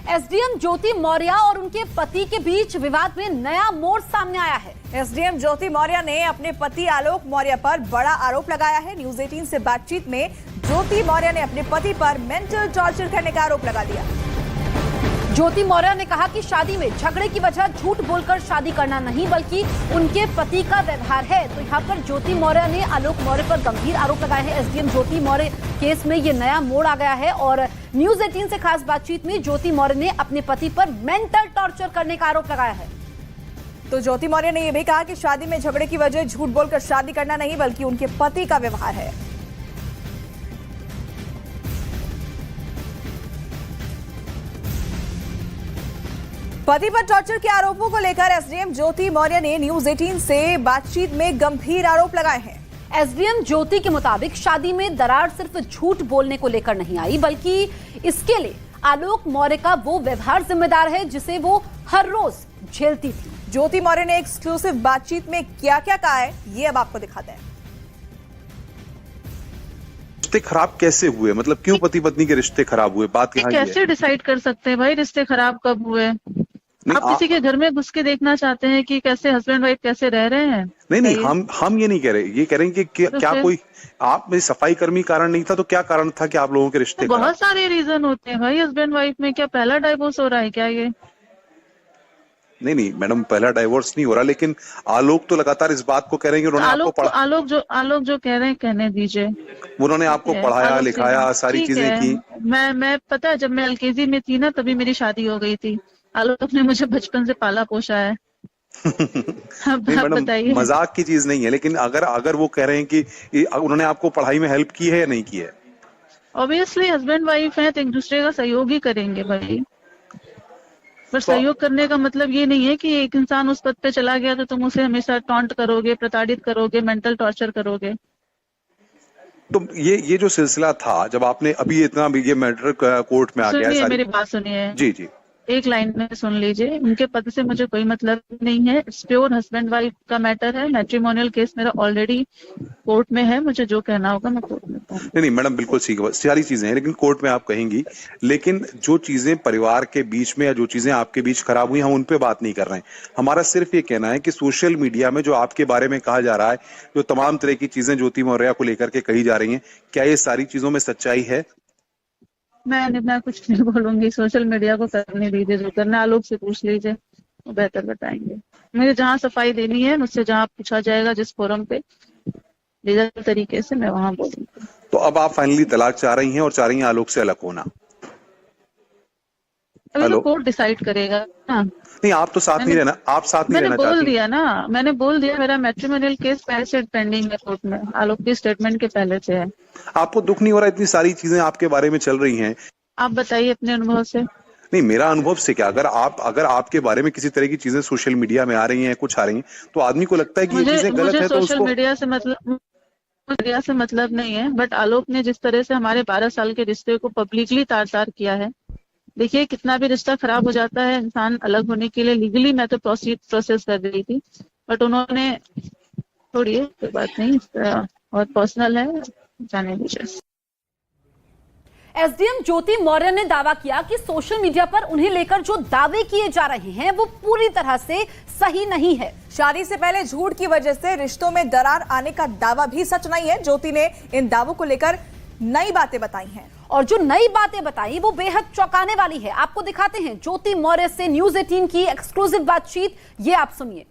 SDM ज्योति मौर्य और उनके पति के बीच विवाद में नया मोड़ सामने आया है। एसडीएम ज्योति मौर्य ने अपने पति आलोक मौर्य पर बड़ा आरोप लगाया है। न्यूज 18 से बातचीत में ज्योति मौर्य ने अपने पति पर मेंटल टॉर्चर करने का आरोप लगा दिया। ज्योति मौर्य ने कहा कि शादी में झगड़े की वजह झूठ बोलकर शादी करना नहीं बल्कि उनके पति का व्यवहार है। तो यहाँ पर ज्योति मौर्य ने आलोक मौर्य पर गंभीर आरोप लगाए हैं। एसडीएम ज्योति मौर्य केस में ये नया मोड़ आ गया है और न्यूज 18 से खास बातचीत में ज्योति मौर्य ने अपने पति पर मेंटल टॉर्चर करने का आरोप लगाया है। तो ज्योति मौर्य ने यह भी कहा कि शादी में झगड़े की वजह झूठ बोलकर शादी करना नहीं बल्कि उनके पति का व्यवहार है। पति पर टॉर्चर के आरोपों को लेकर एसडीएम ज्योति मौर्य ने न्यूज 18 से बातचीत में गंभीर आरोप लगाए हैं। एसडीएम ज्योति के मुताबिक शादी में दरार सिर्फ झूठ बोलने को लेकर नहीं आई बल्कि इसके लिए आलोक मौर्य का वो व्यवहार जिम्मेदार है जिसे वो हर रोज झेलती थी। ज्योति मौर्य ने एक्सक्लूसिव बातचीत में क्या क्या कहा है ये अब आपको दिखाते हैं। रिश्ते खराब कैसे हुए, मतलब क्यों पति पत्नी के रिश्ते खराब हुए, बात यहाँ कैसे डिसाइड कर सकते हैं भाई रिश्ते खराब कब हुए? आप किसी के घर में घुस के देखना चाहते हैं कि कैसे हस्बैंड वाइफ कैसे रह रहे हैं? नहीं, हम ये नहीं कह रहे, ये कह रहे हैं कि क्या कोई आप में सफाई कर्मी कारण नहीं था तो क्या कारण था कि आप लोगों के रिश्ते बहुत सारे रीजन होते हैं भाई हस्बैंड वाइफ में। क्या पहला डाइवोर्स हो रहा है क्या ये? नहीं मैडम, पहला डाइवोर्स नहीं हो रहा, लेकिन आलोक तो लगातार इस बात को कह रहे हैं कि उन्होंने आपको पढ़ा। आलोक जो कह रहे हैं कहने दीजिए। उन्होंने आपको पढ़ाया लिखाया सारी चीजें की। मैं पता है जब मैं एलकेजी में थी ना तभी मेरी शादी हो गई थी। आलोक ने मुझे बचपन से पाला पोषा है। मैडम मजाक की चीज नहीं है, लेकिन अगर वो कह रहे हैं कि उन्होंने आपको पढ़ाई में हेल्प की है या नहीं की है? ऑब्वियसली हस्बैंड वाइफ है तो एक दूसरे का सहयोग ही करेंगे भाई। पर सहयोग करने का मतलब ये नहीं है कि एक इंसान उस पद पे चला गया तो तुम उसे हमेशा टॉन्ट करोगे, प्रताड़ित करोगे, मेंटल टॉर्चर करोगे। तो ये जो सिलसिला था जब आपने अभी इतना ये मैटर कोर्ट में आ गया, सुनिए मेरी बात सुनिए जी एक लाइन में सुन लीजिए। उनके पति से मुझे कोई मतलब नहीं है। इट्स प्योर हस्बैंड वाइफ का मैटर है। मैट्रिमोनियल केस मेरा ऑलरेडी कोर्ट में है। मुझे जो कहना होगा मैं कोर्ट में कहूंगी। नहीं मैडम बिल्कुल सारी चीजें हैं लेकिन कोर्ट में आप कहेंगी, लेकिन जो चीजें परिवार के बीच में या जो चीजें आपके बीच खराब हुई हम उन पे बात नहीं कर रहे हैं। हमारा सिर्फ ये कहना है कि सोशल मीडिया में जो आपके बारे में कहा जा रहा है, जो तमाम तरह की चीजें ज्योति मौर्य को लेकर के कही जा रही हैं, क्या ये सारी चीजों में सच्चाई है? मैं कुछ नहीं बोलूंगी। सोशल मीडिया को करने दीजिए, जो करना आलोक से पूछ लीजिए, वो बेहतर बताएंगे। मुझे जहाँ सफाई देनी है मुझसे जहाँ पूछा जाएगा जिस फोरम पे लीगल तरीके से मैं वहाँ बोलूंगी। तो अब आप फाइनली तलाक चाह रही हैं और चाह रही हैं आलोक से अलग होना? अभी तो कोर्ट डिसाइड करेगा ना। नहीं आप तो साथ नहीं रहना, आप साथ नहीं रहना चाहती। मैंने बोल दिया मेरा मैट्रिमोनियल केस पहले से पेंडिंग है कोर्ट में। आलोक की स्टेटमेंट के पहले से है। आपको दुख नहीं हो रहा? इतनी सारी चीजें आपके बारे में चल रही हैं, आप बताइए अपने अनुभव से। नहीं मेरा अनुभव से क्या, अगर आपके बारे में किसी तरह की चीजें सोशल मीडिया में आ रही हैं, कुछ आ रही हैं, तो आदमी को लगता है कि ये चीजें गलत है तो सोशल मीडिया से मतलब नहीं है। बट आलोक ने जिस तरह से हमारे 12 साल के रिश्ते को पब्लिकली तार किया है, देखिए कितना भी रिश्ता खराब हो जाता है इंसान अलग होने के लिए लीगली मैं तो प्रोसेस कर रही थी, बट उन्होंने छोड़िए कोई बात नहीं, बहुत पर्सनल है, जाने दीजिए। एसडीएम ज्योति मौर्य ने दावा किया कि सोशल मीडिया पर उन्हें लेकर जो दावे किए जा रहे हैं वो पूरी तरह से सही नहीं है। शादी से पहले झूठ की वजह से रिश्तों में दरार आने का दावा भी सच नहीं है। ज्योति ने इन दावों को लेकर नई बातें बताई हैं और जो नई बातें बताई वो बेहद चौंकाने वाली है। आपको दिखाते हैं ज्योति मौर्य से न्यूज 18 की एक्सक्लूसिव बातचीत, ये आप सुनिए।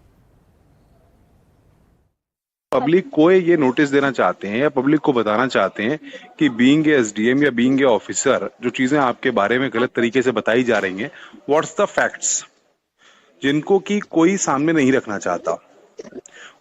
पब्लिक को ये नोटिस देना चाहते हैं या पब्लिक को बताना चाहते हैं कि बीइंग एसडीएम या बीइंग ए ऑफिसर जो चीजें आपके बारे में गलत तरीके से बताई जा रही हैं, व्हाट्स द फैक्ट्स, जिनको कि कोई सामने नहीं रखना चाहता।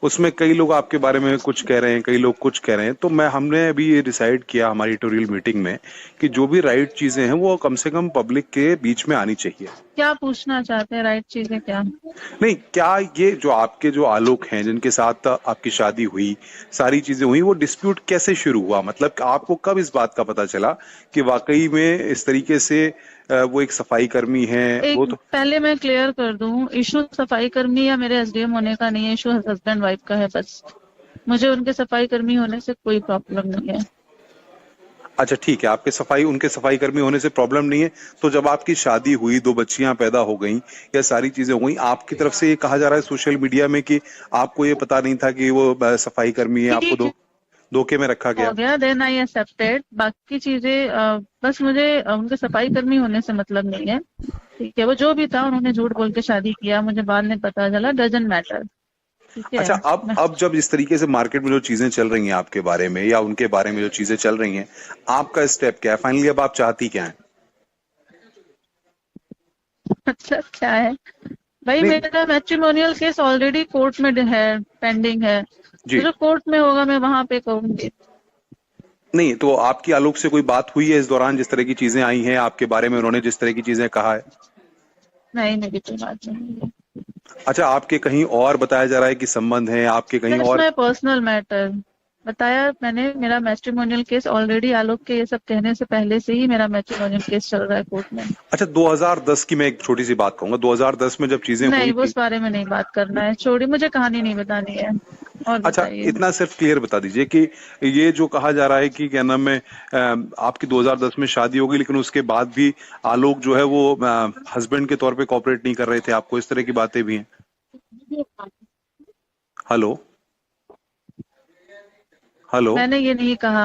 उसमें कई लोग आपके बारे में कुछ कह रहे हैं, कई लोग कुछ कह रहे हैं। तो हमने अभी ये डिसाइड किया हमारी एडिटोरियल मीटिंग में कि जो भी राइट चीजें हैं वो कम से कम पब्लिक के बीच में आनी चाहिए। क्या पूछना चाहते हैं राइट चीजें? क्या नहीं, क्या ये जो आपके जो आलोक हैं जिनके साथ आपकी शादी हुई, सारी चीजें हुई, वो डिस्प्यूट कैसे शुरू हुआ? मतलब आपको कब इस बात का पता चला कि वाकई में इस तरीके से वो एक सफाई कर्मी है? वो तो पहले मैं क्लियर कर दूं, इशू सफाई कर्मी या मेरे एसडीएम होने का नहीं है, इशू हस्बैंड वाइफ का है। बस मुझे उनके सफाई कर्मी होने से कोई प्रॉब्लम नहीं है। अच्छा ठीक है, आपके सफाई उनके सफाई कर्मी होने से प्रॉब्लम नहीं है। तो जब आपकी शादी हुई, 2 बच्चियां पैदा हो गईं, या सारी चीजें हो गई, आपकी तरफ से ये कहा जा रहा है सोशल मीडिया में कि आपको ये पता नहीं था कि वो सफाई कर्मी है, आपको ठीक है, धोखे में रखा हो गया। गया, देन आई एक्सेप्टेड। बाकी चीजें बस मुझे उनके सफाई कर्मी होने से मतलब नहीं है। ठीक है, वो जो भी था उन्होंने झूठ बोल के शादी किया, मुझे बाद में पता चला, डजंट मैटर। ठीक है। अच्छा, अब जब इस तरीके से मार्केट में जो चीजें चल रही हैं आपके बारे में या उनके बारे में जो चीजें चल रही हैं, आपका स्टेप क्या है फाइनली? अब आप चाहती क्या है? मतलब क्या है भाई, नहीं मेरा मैट्रिमोनियल केस ऑलरेडी कोर्ट में है, पेंडिंग है। जी, तो जो कोर्ट में होगा मैं वहां पे कहूंगी। नहीं तो आपकी आलोक से कोई बात हुई है इस दौरान, जिस तरह की चीजें आई हैं आपके बारे में, उन्होंने जिस तरह की चीजें कहा है? नहीं, मेरी कोई बात नहीं है। अच्छा, आपके कहीं और बताया जा रहा है कि संबंध है आपके कहीं दैट्स और? My personal matter. बताया मैंने, मेरा मैट्रिमोनियल केस ऑलरेडी, आलोक के ये सब कहने से पहले से ही मेरा मैट्रिमोनियल केस चल रहा है कोर्ट में। अच्छा, 2010 की मैं एक छोटी सी बात कहूंगा। 2010 में जब चीजें नहीं, हुई वो थी। उस बारे में नहीं बात करना है, छोड़ी, मुझे कहानी नहीं बतानी है। और अच्छा, बताइए। इतना सिर्फ क्लियर बता दीजिए कि ये जो कहा जा रहा है कि क्या नाम है, आपकी 2010 में शादी हो गई, लेकिन उसके बाद भी आलोक जो है वो हस्बैंड के तौर पे कोऑपरेट नहीं कर रहे थे आपको, इस तरह की बातें भी हैं? हेलो हेलो, मैंने ये नहीं कहा।